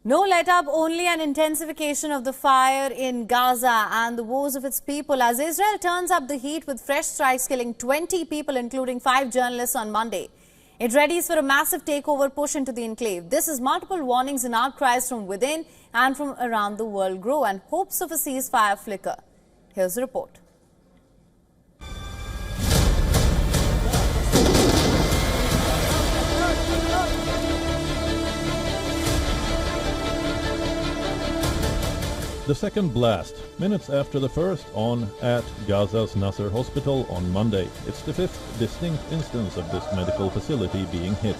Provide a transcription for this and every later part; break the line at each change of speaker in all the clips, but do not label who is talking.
No let-up, only an intensification of the fire in Gaza and the woes of its people as Israel turns up the heat with fresh strikes killing 20 people, including 5 journalists on Monday. It readies for a massive takeover push into the enclave. This is multiple warnings and outcries from within and from around the world grow and hopes of a ceasefire flicker. Here's the report.
The second blast, minutes after the first, on at Gaza's Nasser hospital on Monday. It's the 5th distinct instance of this medical facility being hit.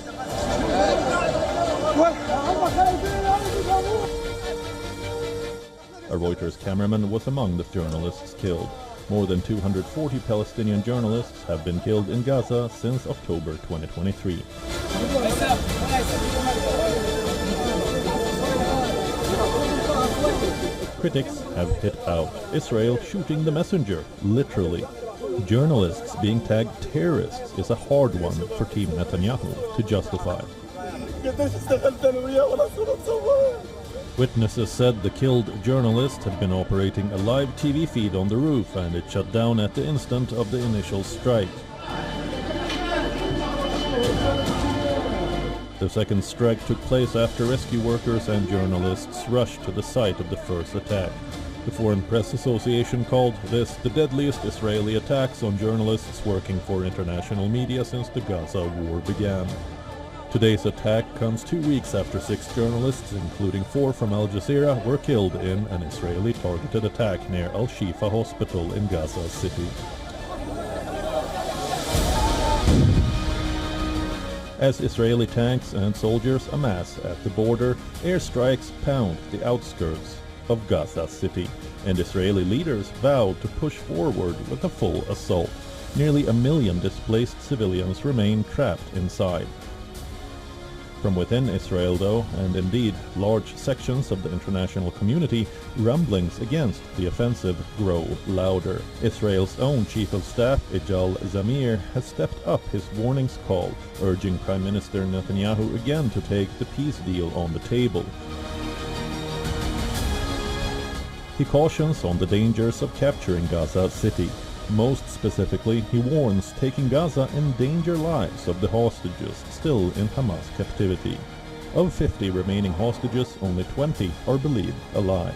A Reuters cameraman was among the journalists killed. More than 240 Palestinian journalists have been killed in Gaza since October 2023. Critics have hit out. Israel shooting the messenger, literally. Journalists being tagged terrorists is a hard one for Team Netanyahu to justify. Witnesses said the killed journalist had been operating a live TV feed on the roof and it shut down at the instant of the initial strike. The second strike took place after rescue workers and journalists rushed to the site of the first attack. The Foreign Press Association called this the deadliest Israeli attacks on journalists working for international media since the Gaza war began. Today's attack comes 2 weeks after 6 journalists, including 4 from Al Jazeera, were killed in an Israeli targeted attack near Al-Shifa hospital in Gaza City. As Israeli tanks and soldiers amass at the border, airstrikes pound the outskirts of Gaza City, and Israeli leaders vow to push forward with a full assault. Nearly 1 million displaced civilians remain trapped inside. From within Israel, though, and indeed large sections of the international community, rumblings against the offensive grow louder. Israel's own Chief of Staff, Eyal Zamir, has stepped up his warnings call, urging Prime Minister Netanyahu again to take the peace deal on the table. He cautions on the dangers of capturing Gaza City. Most specifically, he warns taking Gaza endanger lives of the hostages still in Hamas captivity. Of 50 remaining hostages, only 20 are believed alive.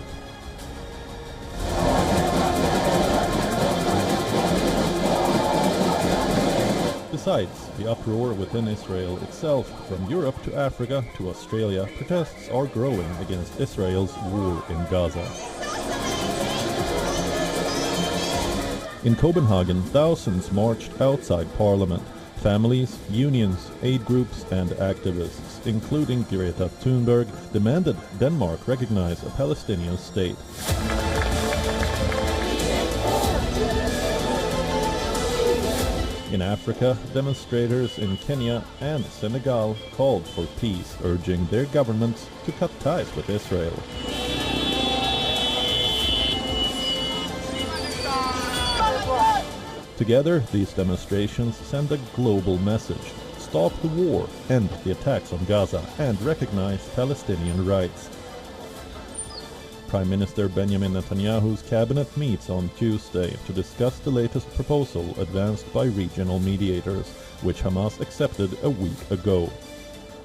Besides the uproar within Israel itself, from Europe to Africa to Australia, protests are growing against Israel's war in Gaza. In Copenhagen, thousands marched outside Parliament. Families, unions, aid groups and activists, including Greta Thunberg, demanded Denmark recognize a Palestinian state. In Africa, demonstrators in Kenya and Senegal called for peace, urging their governments to cut ties with Israel. Together, these demonstrations send a global message. Stop the war, end the attacks on Gaza, and recognize Palestinian rights. Prime Minister Benjamin Netanyahu's cabinet meets on Tuesday to discuss the latest proposal advanced by regional mediators, which Hamas accepted a week ago.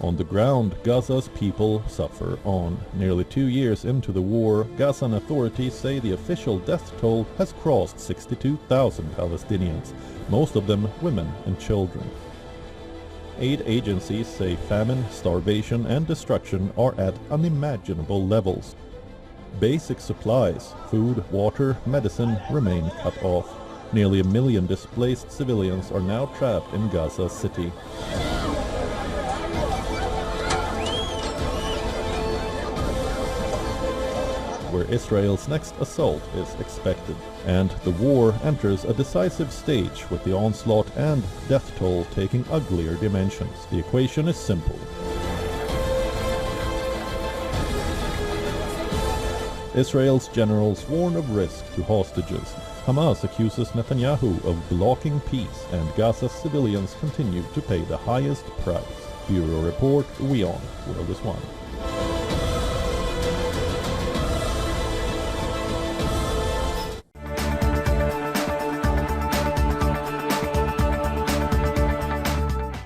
On the ground, Gaza's people suffer on. Nearly 2 years into the war, Gazan authorities say the official death toll has crossed 62,000 Palestinians, most of them women and children. Aid agencies say famine, starvation and destruction are at unimaginable levels. Basic supplies, food, water, medicine remain cut off. Nearly 1 million displaced civilians are now trapped in Gaza City. Where Israel's next assault is expected, and the war enters a decisive stage with the onslaught and death toll taking uglier dimensions. The equation is simple. Israel's generals warn of risk to hostages. Hamas accuses Netanyahu of blocking peace, and Gaza's civilians continue to pay the highest price. Bureau Report, WION, World is One.